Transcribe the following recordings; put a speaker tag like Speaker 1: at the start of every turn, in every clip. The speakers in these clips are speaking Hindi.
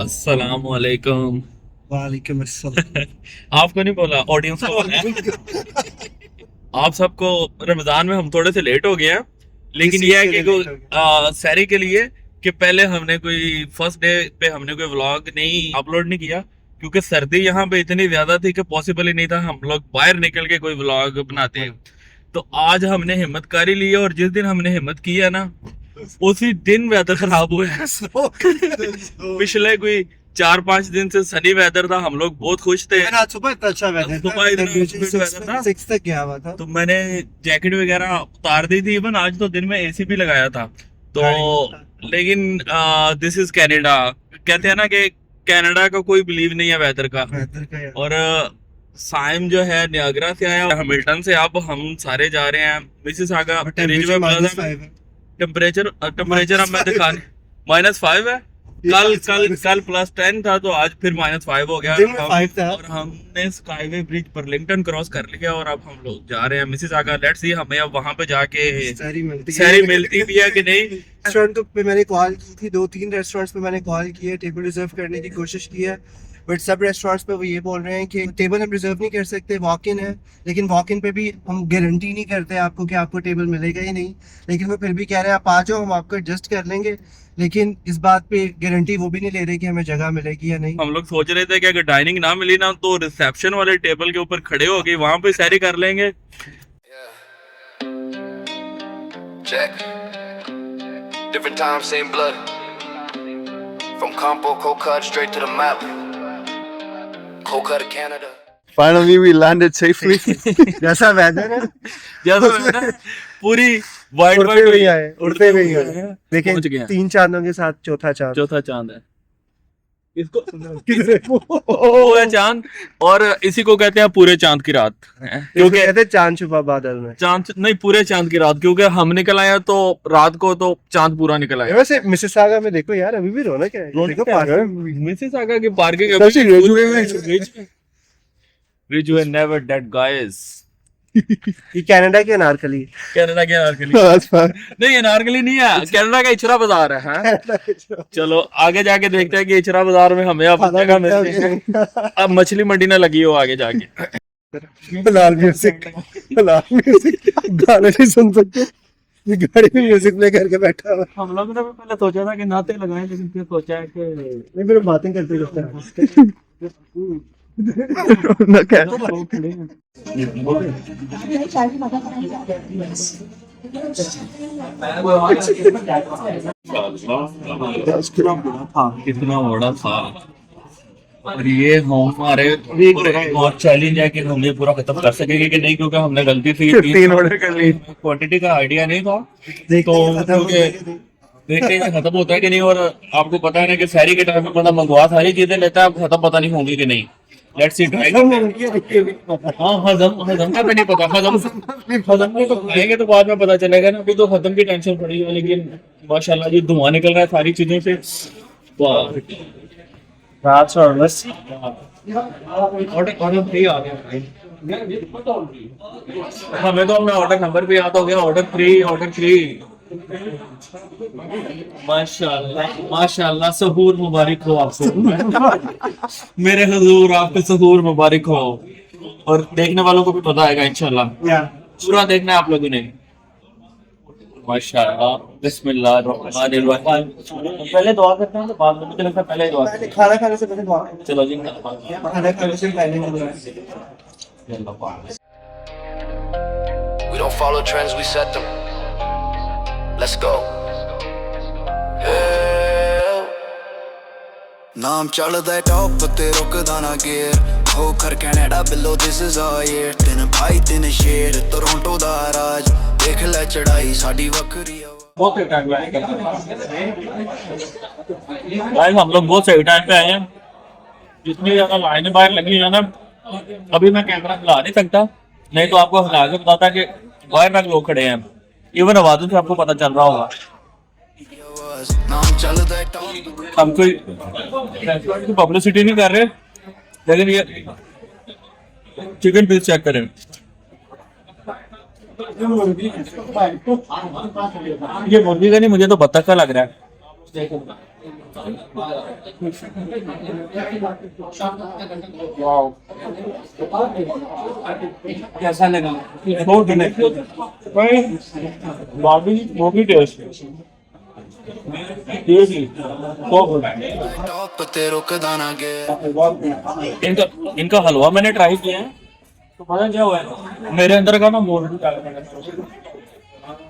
Speaker 1: अस्सलाम वालेकुम।
Speaker 2: वालेकुम अस्सलाम।
Speaker 1: आपको नहीं बोला, ऑडियंस को बोला है। आप सबको रमजान में हम थोड़े से लेट हो गए हैं, लेकिन ये है कि सैरी के लिए कि पहले हमने कोई फर्स्ट डे पे हमने कोई व्लॉग नहीं अपलोड नहीं किया, क्योंकि सर्दी यहाँ पे इतनी ज्यादा थी कि पॉसिबल ही नहीं था हम लोग बाहर निकल के कोई व्लॉग बनाते हैं। तो आज हमने हिम्मत कर ही ली है, और जिस दिन हमने हिम्मत की है ना, उसी दिन वेदर खराब हुआ है। पिछले कोई 4-5 दिन से सनी वेदर था, हम लोग बहुत खुश थे।
Speaker 2: आज सुबह इतना अच्छा वेदर
Speaker 1: सुबह इतना अच्छा weather था।
Speaker 2: 6 तक गया हुआ था।
Speaker 1: तो मैंने जैकेट वगैरह उतार दी थी। इवन आज तो दिन में एसी भी लगाया था। तो लेकिन दिस इज कनाडा। कहते हैं ना कि कनाडा का कोई बिलीव नहीं है वेदर का। और साइम जो है नियाग्रा से आया, हैमिल्टन से। अब हम सारे जा रहे हैं मिसिसागा रिजवे प्लाजा। टेम्परेचर अब मैं दिखा -5 है। कल +10 था, तो आज फिर -5 हो गया।
Speaker 2: दिन में 5 था।
Speaker 1: और हमने स्काईवे ब्रिज बर्लिंगटन क्रॉस कर लिया, और अब हम लोग जा रहे हैं मिसिसागा। लेट्स सी हमें अब वहां पे जाके
Speaker 2: सारी
Speaker 1: मिलती भी है कि नहीं।
Speaker 2: रेस्टोरेंट पे मैंने कॉल की थी, 2-3 रेस्टोरेंट्स पे मैंने कॉल की है, टेबल रिजर्व करने की कोशिश की है, बट सब रेस्टोरेंट्स पे वो ये बोल रहे हैं कि टेबल हम रिजर्व नहीं कर सकते, वॉक इन है। लेकिन वॉक इन पे भी हम गारंटी नहीं करते आपको कि आपको टेबल मिलेगा ही नहीं। लेकिन वो फिर भी कह रहे हैं आप आ जाओ, हम आपको एडजस्ट कर लेंगे। लेकिन इस बात पे गारंटी वो भी नहीं ले रहे कि हमें जगह मिलेगी या नहीं।
Speaker 1: हम लोग सोच रहे थे कि अगर डाइनिंग ना मिली ना, तो रिसेप्शन वाले टेबल के ऊपर खड़े हो गए, वहां पे सैरी कर लेंगे।
Speaker 3: Check. Different time, same blood. From Campo, Cold Cut, straight to the map. Cold Cut, Canada.
Speaker 4: Finally, we landed safely.
Speaker 2: जैसा वेदर है
Speaker 1: जैसा पूरी वाइट
Speaker 2: उड़ते हुए ही आए, उड़ते हुए ही आए।
Speaker 1: पहुंच गए
Speaker 2: देखिए
Speaker 1: हैं।
Speaker 2: 3 चांदों के साथ चौथा चांद।
Speaker 1: चौथा चांद है इसको।
Speaker 2: वो
Speaker 1: वो है चांद, और इसी को कहते हैं पूरे चांद की रात।
Speaker 2: क्योंकि कहते हैं चांद छुपा बादल में।
Speaker 1: चांद नहीं, पूरे चांद की रात, क्योंकि हम निकल आए तो रात को तो चांद पूरा निकल आया।
Speaker 2: वैसे मिसिसागा में देखो यार, अभी भी रौनक है। देखो
Speaker 1: मिसिसागा की parking Ridgeway never dead guys.
Speaker 2: ये कनाडा के अनारकली।
Speaker 1: कनाडा के अनारकली नहीं, अनारकली नहीं है, कनाडा का इचरा बाजार है। हाँ? चलो आगे जाके देखते हैं कि इचरा बाजार में हमें अब जगह मिलती है। अब मछली मंडी ना लगी हो आगे जाके।
Speaker 2: फिलहाल म्यूजिक गाने नहीं सुन सकते, ये गाड़ी में म्यूजिक प्ले करके बैठा हुआ।
Speaker 1: हम लोग ने भी पहले सोचा था कि नाते लगाएं, लेकिन फिर सोचा है कि
Speaker 2: नहीं, फिर बातें करते रहते हैं।
Speaker 1: लोग खड़े हैं। कितना बड़ा था, और ये हमारे और चैलेंज है कि हम ये पूरा खत्म कर सकेंगे कि नहीं, क्योंकि हमने गलती से
Speaker 4: 3 ऑर्डर कर ली।
Speaker 1: क्वांटिटी का आइडिया नहीं था।
Speaker 2: तो
Speaker 1: देखते हैं खत्म होता है कि नहीं। और आपको पता है ना कि सैरी के टाइम में बंदा मंगवा सारी चीजें लेता है, अब खत्म पता नहीं होंगी कि नहीं। Let's see try. हाँ, हजम का भी नहीं पता। हजम में तो खाएंगे तो बाद में पता चलेगा ना, अभी तो खत्म की टेंशन पड़ी है। लेकिन माशाल्लाह जी धुआं निकल रहा है सारी चीजों से। ऑर्डर 3 आ गया। हमें तो अपना ऑर्डर नंबर भी याद हो गया। ऑर्डर 3। माशाल्लाह सहूर मुबारक हो आपको। मेरे हुजूर आपको सहूर मुबारक हो, और देखने वालों को भी पता आएगा इंशाल्लाह। पूरा देखना है आप लोगों ने। माशाल्लाह, बिस्मिल्लाह रहमानिर रहीम। पहले दुआ करते हैं तो बाद में मुझे लगता है पहले दुआ।
Speaker 2: खाना खाने से पहले दुआ।
Speaker 1: चलो जी,
Speaker 2: खाना खाने से पहले
Speaker 3: We don't follow trends, we set them. Let's go. Yeah. ਨਾਮ ਚੱਲਦਾ ਟੌਪ ਤੇ ਰੁਕਦਾ ਨਾ ਗੇਅਰ ਹੋ ਕਰ Canada below this is our year ਤਿੰਨ ਭਾਈ ਤਿੰਨ ਸ਼ੇਰ ਟੋਰਾਂਟੋ ਦਾ ਰਾਜ ਦੇਖ ਲੈ ਚੜਾਈ ਸਾਡੀ ਵੱਖਰੀ ਆ।
Speaker 1: बहुत सही टाइम पे आए गाइस, हम लोग बहुत सही टाइम पे आए हैं। जितनी ज्यादा लाइनें बाहर लगी है ना, अभी मैं कैमरा हिला नहीं सकता, नहीं तो आपको हिला के बताता कि बाहर तक लोग खड़े हैं। इवन आवाजों से आपको पता चल रहा होगा।
Speaker 3: ਨਾਮ ਚੱਲਦਾ ਟੌਪ
Speaker 1: हम कोई रेस्टोरेंट की पब्लिसिटी नहीं कर रहे, लेकिन ये चिकन पीस चेक करें। ये मुर्गी का नहीं, मुझे तो बत्तख का लग रहा है।
Speaker 5: कैसा लगा? बाकी वो भी टेस्ट
Speaker 3: टॉप ते रुकदा ना गेयर
Speaker 5: इनका हलवा मैंने ट्राई किया है तो पता क्या हुआ है मेरे अंदर का ना मोल भी डाल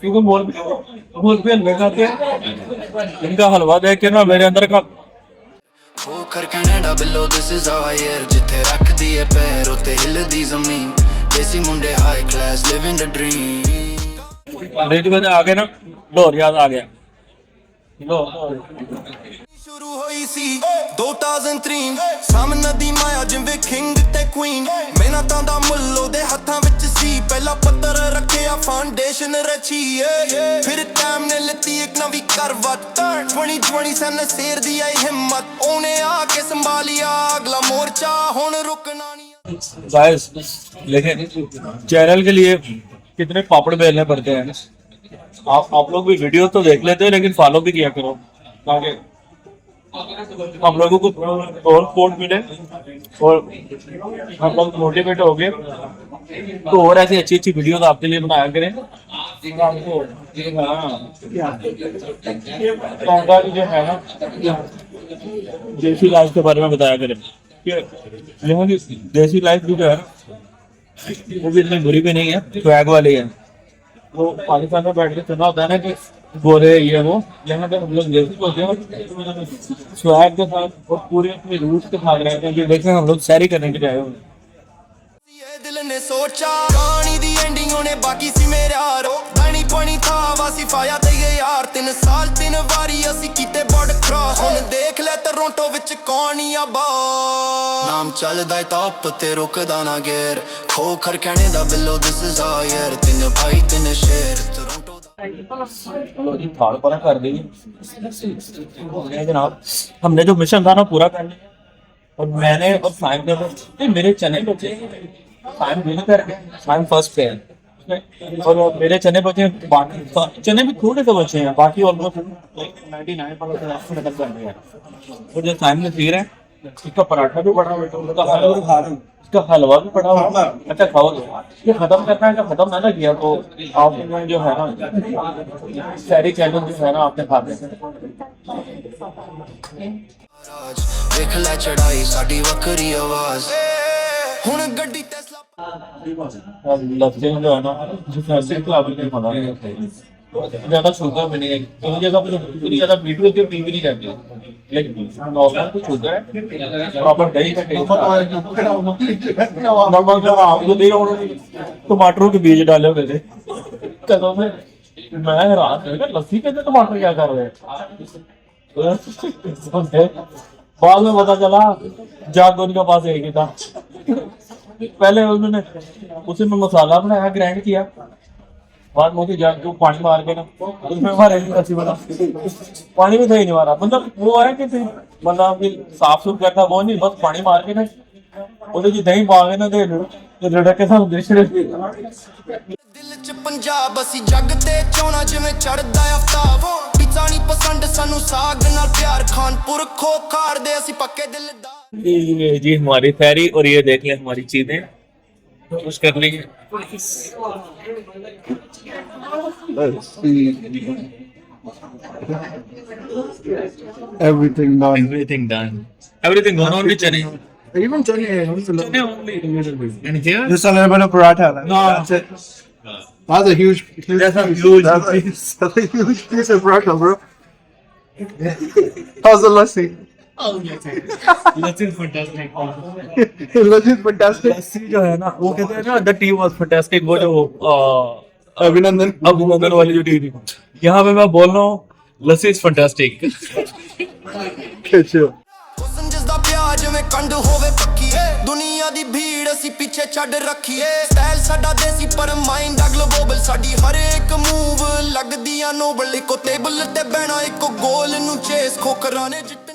Speaker 5: क्योंकि मोल भी हलवे खाते हैं इनका हलवा देख के ना मेरे अंदर का
Speaker 3: Khokhar Canada below this is our year जिथे रख दिए पैर उते हिलदी जमीन देसी मुंडे high class living the dream
Speaker 5: rate में आगे ना लोर याद आ गया लो
Speaker 3: ਸ਼ੁਰੂ ਹੋਈ ਸੀ 2003 ਸਾਹਮਣੇ ਦੀ ਮਾਇਆ ਜਿਵੇਂ ਕਿੰਗ ਤੇ ਕੁਈਨ ਮਿਹਨਤਾਂ ਦਾ ਮੁੱਲ ਉਹਦੇ ਹੱਥਾਂ ਵਿੱਚ ਸੀ ਪਹਿਲਾ ਪੱਤਰ ਰੱਖਿਆ ਫਾਊਂਡੇਸ਼ਨ ਰਚੀ ਫਿਰ ਟਾਈਮ ਨੇ ਲਿੱਤੀ ਇੱਕ ਨਵੀਂ ਕਰਵਟ 2020 ਸਨ ਸ਼ੇਰ ਦੀ ਆਈ ਹਿੰਮਤ ਉਹਨੇ ਆ ਕੇ ਸੰਭਾਲਿਆ ਅਗਲਾ ਮੋਰਚਾ ਹੁਣ ਰੁਕਣਾ ਨਹੀਂ
Speaker 5: गाइस लेकिन चैनल के लिए कितने पापड़ बेलने पड़ते हैं आप लोग भी वीडियो तो देख लेते हैं लेकिन फॉलो भी किया करो ताकि हम लोगों को और सपोर्ट मिले और हम लोग मोटिवेट हो गए तो और ऐसी अच्छी अच्छी वीडियो आपके लिए बनाया करें जो है ना देसी लाइफ के बारे में बताया करें यहाँ की देसी लाइफ भी जो है वो भी इतनी बुरी भी नहीं है स्वैग वाली है वो पाकिस्तान में बैठ के सुना होता है ना कि गोरे ये वो यहाँ पे हम लोग देसी होते हैं स्वैग के साथ और पूरे अपने रूट्स के साथ रहते हैं कि देखें हम लोग सैरी करने के जाए हुए
Speaker 3: ਇਹ ਦਿਲ ਨੇ ਸੋਚਾ ਕਹਾਣੀ ਦੀ ਐਂਡਿੰਗ ਉਹਨੇ ਬਾਕੀ ਸੀ ਮੇਰੇ ਯਾਰ ਬਣੀ ਪਣੀ ਥਾ ਵਾਸੀ ਫਾਇਆ ਤੇ ਗਏ ਯਾਰ 3 ਸਾਲ 3 ਵਾਰੀ ਅਸੀਂ ਕੀਤੇ ਬੋਰਡ ਕ੍ਰਾਸ ਹੁਣ ਦੇਖ ਲੈ ਟੋਰਾਂਟੋ ਵਿੱਚ ਕੌਣ ਹੀ ਆ ਬਾਸ ਨਾਮ ਚੱਲਦਾ ਟੌਪ ਤੇ ਰੁਕਦਾ ਨਾ ਗੇਰ ਖੋਖਰ ਕਹਿਣੇ ਦਾ ਬਿੱਲੋ ਦਿਸ ਇਜ਼ ਆ ਯਾਰ 3 ਭਾਈ 3 ਸ਼ੇਰ ਟੋਰਾਂਟੋ
Speaker 5: थाड़ परा कर दी जनाब हमने जो मिशन था ना पूरा कर लिया और मैंने और साइम ने मेरे चने बचे साइम विन कर गए साइम फर्स्ट पे है और मेरे चने बचे बाकी चने भी थोड़े से बचे हैं बाकी ऑलमोस्ट 99% निकल कर गए हैं और जो साइम ने खीर है इसका पराठा भी बड़ा हुआ इसका हलवा भी पड़ा हुआ अच्छा खाओ ये खत्म करना है जब खत्म ना किया तो आपने जो है ना सारी चैनल जो है ना आपने खा लिया
Speaker 3: ਵੇਖ ਲੈ ਚੜਾਈ ਸਾਡੀ ਵੱਖਰੀ ਆਵਾਜ਼ ਹੁਣ ਗੱਡੀ ਟੈਸਲਾ
Speaker 5: लफ्जे जो है ना जिसमें क्लब में खाना ज्यादा शुगर भी नहीं है कई जगह पर पूरी ज्यादा मीठी होती है पी भी नहीं जाती लेकिन नॉर्मल कुछ शुगर है प्रॉपर दही का टेस्ट नॉर्मल जो आपको दे टमाटरों के बीज डाले हुए थे कदों में मैं हैरान हो गया लस्सी के टमाटर क्या कर रहे हैं बाद में पता चला जाग उनके पास एक ही था पहले उन्होंने उसी में मसाला बनाया ग्राइंड किया बाद में जाग को पानी मार के ना उसमें मारे लस्सी बना पानी भी सही नहीं मारा मतलब वो है कि मतलब साफ सुथ करता वो नहीं बस पानी मार के ना ਉਹਦੇ ਜੀ ਦਹੀਂ ਪਾ ਕੇ ਨਾ ਤੇ ਰੜਕ ਕੇ ਸਾਨੂੰ ਦੇਸ਼
Speaker 3: ਦਿਲ ਚ ਪੰਜਾਬ ਅਸੀਂ ਜੱਗ ਤੇ ਚੋਣਾ ਜਿਵੇਂ ਚੜਦਾ ਆਫਤਾਬ ਪੀਤਾ ਨਹੀਂ ਪਸੰਦ ਸਾਨੂੰ ਸਾਗ ਨਾਲ ਪਿਆਰ ਖਾਨਪੁਰ ਖੋਖਾਰ ਦੇ ਅਸੀਂ ਪੱਕੇ ਦਿਲਦਾਰ
Speaker 5: जी हमारी फैरी और ये देख लें हमारी चीजें कुछ कर ली
Speaker 4: Everything done.
Speaker 5: Everything gone only चने
Speaker 2: Even chane
Speaker 5: चने only and here
Speaker 2: just a little bit of paratha.
Speaker 5: No.
Speaker 2: That's it.
Speaker 4: That's a huge piece.
Speaker 2: That's a huge
Speaker 4: That's
Speaker 2: piece.
Speaker 4: a huge piece of paratha, bro. How's the lassi?
Speaker 5: Lassi fantastic
Speaker 4: Lassi is fantastic.
Speaker 5: लस्सी जो है ना वो कहते हैं ना द टी वाज फैंटास्टिक वो जो
Speaker 4: Abhinandan.
Speaker 5: अभिनंदन वाली जो टी थी यहाँ पे मैं बोल रहा हूँ लस्सी इज फैंटास्टिक
Speaker 4: Ketchup.
Speaker 3: ਹੁਸਨ ਜਿਸ ਦਾ ਪਿਆਰ ਜਿਵੇਂ ਕੰਡ ਹੋਵੇ ਪੱਕੀ ਦੁਨੀਆ ਦੀ ਭੀੜ ਅਸੀਂ ਪਿੱਛੇ ਛੱਡ ਰੱਖੀਏ ਸਟਾਈਲ ਸਾਡਾ ਦੇਸੀ ਪਰ ਮਾਈਂਡ ਆ ਗਲੋਬਲ ਸਾਡੀ ਹਰ ਇੱਕ ਮੂਵ ਲੱਗਦੀ ਆ ਨੋਬਲ ਇੱਕੋ ਟੇਬਲ ਤੇ ਬਹਿਣਾ ਇੱਕੋ ਗੋਲ ਨੂੰ ਚੇਸ ਖੋਖਰਾਂ ਨੇ ਜਿੱਤਣੀ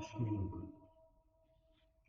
Speaker 6: Machine.